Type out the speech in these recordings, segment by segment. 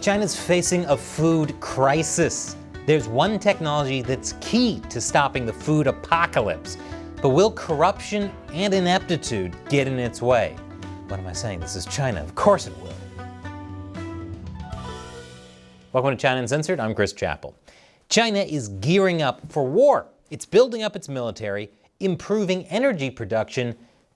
China's facing a food crisis. There's one technology that's key to stopping the food apocalypse. But will corruption and ineptitude get in its way? What am I saying? This is China. Of course it will. Welcome to China Uncensored. I'm Chris Chappell. China is gearing up for war. It's building up its military, improving energy production,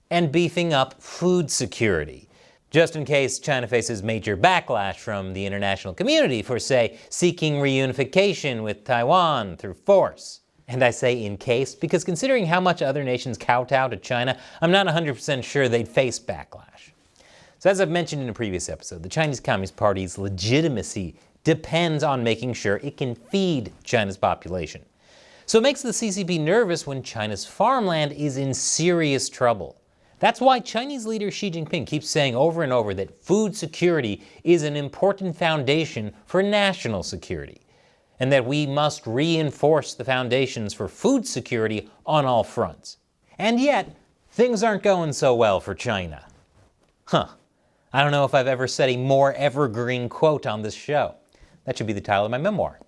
and beefing up food security. Just in case China faces major backlash from the international community for, say, seeking reunification with Taiwan through force. And I say in case because considering how much other nations kowtow to China, I'm not 100% sure they'd face backlash. So as I've mentioned in a previous episode, the Chinese Communist Party's legitimacy depends on making sure it can feed China's population. So it makes the CCP nervous when China's farmland is in serious trouble. That's why Chinese leader Xi Jinping keeps saying over and over that food security is an important foundation for national security, and that we must reinforce the foundations for food security on all fronts. And yet, things aren't going so well for China. I don't know if I've ever said a more evergreen quote on this show. That should be the title of my memoir.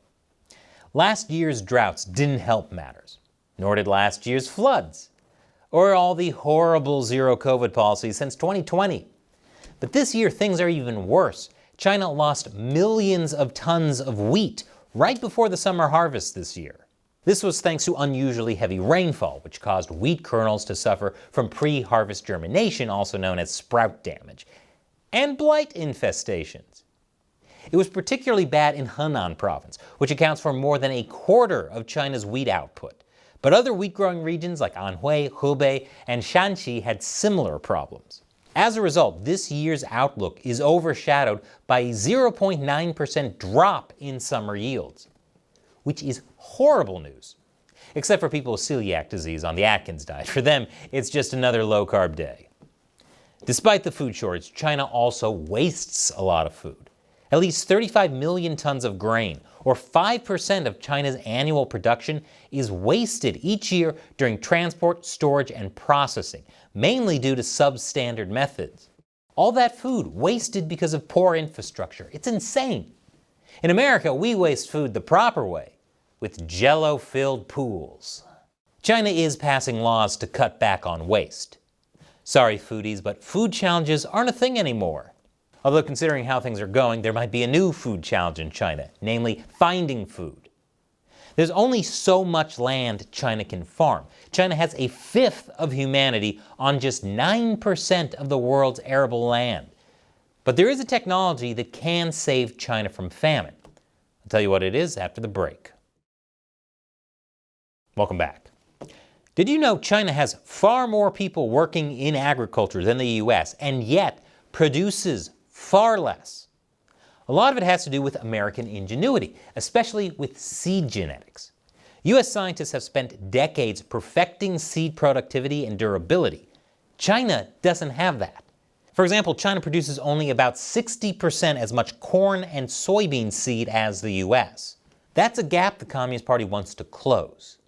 Last year's droughts didn't help matters, nor did last year's floods, or all the horrible zero-COVID policies since 2020. But this year, things are even worse. China lost millions of tons of wheat right before the summer harvest this year. This was thanks to unusually heavy rainfall, which caused wheat kernels to suffer from pre-harvest germination, also known as sprout damage, and blight infestations. It was particularly bad in Henan province, which accounts for more than a quarter of China's wheat output. But other wheat-growing regions like Anhui, Hubei, and Shanxi had similar problems. As a result, this year's outlook is overshadowed by a 0.9% drop in summer yields, which is horrible news. Except for people with celiac disease on the Atkins diet. For them, it's just another low-carb day. Despite the food shortage, China also wastes a lot of food. At least 35 million tons of grain, or 5% of China's annual production, is wasted each year during transport, storage, and processing, mainly due to substandard methods. All that food wasted because of poor infrastructure. It's insane. In America, we waste food the proper way, with Jell-O-filled pools. China is passing laws to cut back on waste. Sorry, foodies, but food challenges aren't a thing anymore. Although considering how things are going, there might be a new food challenge in China, namely finding food. There's only so much land China can farm. China has a fifth of humanity on just 9% of the world's arable land. But there is a technology that can save China from famine. I'll tell you what it is after the break. Welcome back. Did you know China has far more people working in agriculture than the US, and yet produces far less? A lot of it has to do with American ingenuity, especially with seed genetics. US scientists have spent decades perfecting seed productivity and durability. China doesn't have that. For example, China produces only about 60% as much corn and soybean seed as the US. That's a gap the Communist Party wants to close.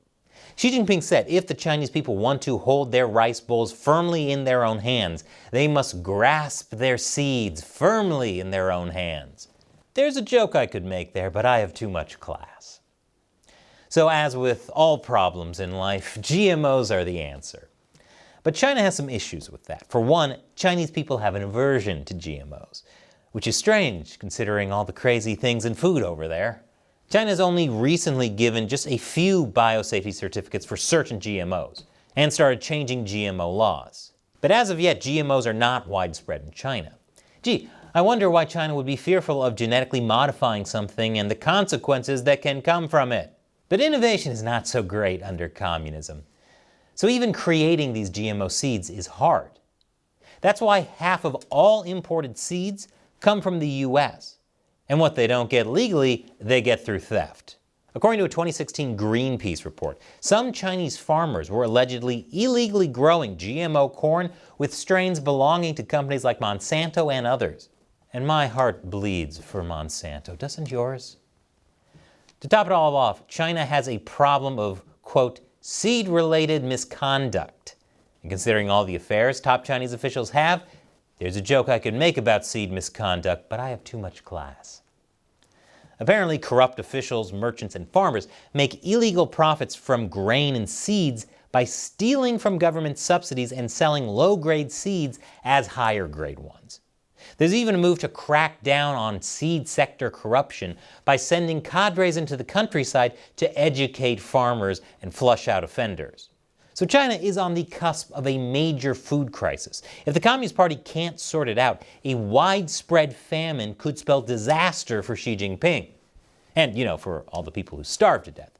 Xi Jinping said if the Chinese people want to hold their rice bowls firmly in their own hands, they must grasp their seeds firmly in their own hands. There's a joke I could make there, but I have too much class. So as with all problems in life, GMOs are the answer. But China has some issues with that. For one, Chinese people have an aversion to GMOs, which is strange considering all the crazy things in food over there. China's only recently given just a few biosafety certificates for certain GMOs and started changing GMO laws. But as of yet, GMOs are not widespread in China. Gee, I wonder why China would be fearful of genetically modifying something and the consequences that can come from it. But innovation is not so great under communism. So even creating these GMO seeds is hard. That's why half of all imported seeds come from the US. And what they don't get legally, they get through theft. According to a 2016 Greenpeace report, some Chinese farmers were allegedly illegally growing GMO corn with strains belonging to companies like Monsanto and others. And my heart bleeds for Monsanto, doesn't yours? To top it all off, China has a problem of, quote, seed-related misconduct. And considering all the affairs top Chinese officials have, there's a joke I could make about seed misconduct, but I have too much class. Apparently, corrupt officials, merchants, and farmers make illegal profits from grain and seeds by stealing from government subsidies and selling low-grade seeds as higher-grade ones. There's even a move to crack down on seed sector corruption by sending cadres into the countryside to educate farmers and flush out offenders. So China is on the cusp of a major food crisis. If the Communist Party can't sort it out, a widespread famine could spell disaster for Xi Jinping. And, for all the people who starve to death.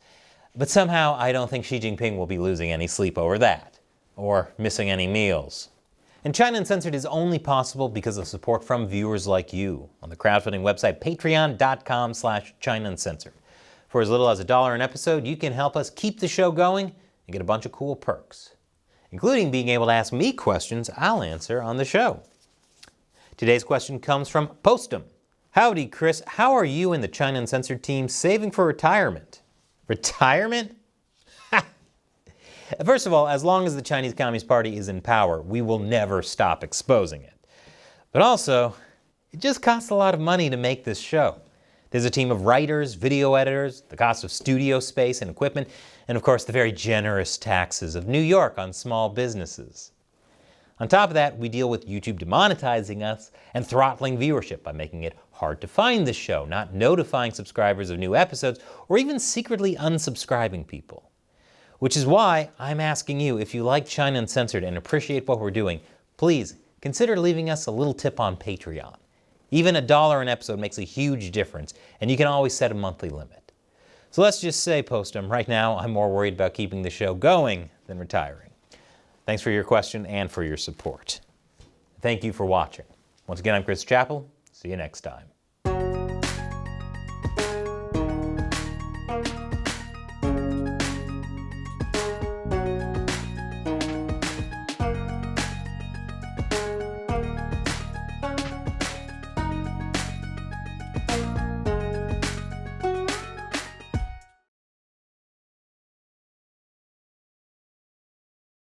But somehow I don't think Xi Jinping will be losing any sleep over that, or missing any meals. And China Uncensored is only possible because of support from viewers like you on the crowdfunding website patreon.com/China Uncensored. For as little as $1 an episode, you can help us keep the show going and get a bunch of cool perks, including being able to ask me questions I'll answer on the show. Today's question comes from Postum. Howdy, Chris. How are you and the China Uncensored team saving for retirement? Retirement? First of all, as long as the Chinese Communist Party is in power, we will never stop exposing it. But also, it just costs a lot of money to make this show. There's a team of writers, video editors, the cost of studio space and equipment, and of course the very generous taxes of New York on small businesses. On top of that, we deal with YouTube demonetizing us and throttling viewership by making it hard to find the show, not notifying subscribers of new episodes, or even secretly unsubscribing people. Which is why I'm asking you, if you like China Uncensored and appreciate what we're doing, please consider leaving us a little tip on Patreon. Even $1 an episode makes a huge difference, and you can always set a monthly limit. So let's just say, Postum, right now I'm more worried about keeping the show going than retiring. Thanks for your question and for your support. Thank you for watching. Once again, I'm Chris Chappell. See you next time.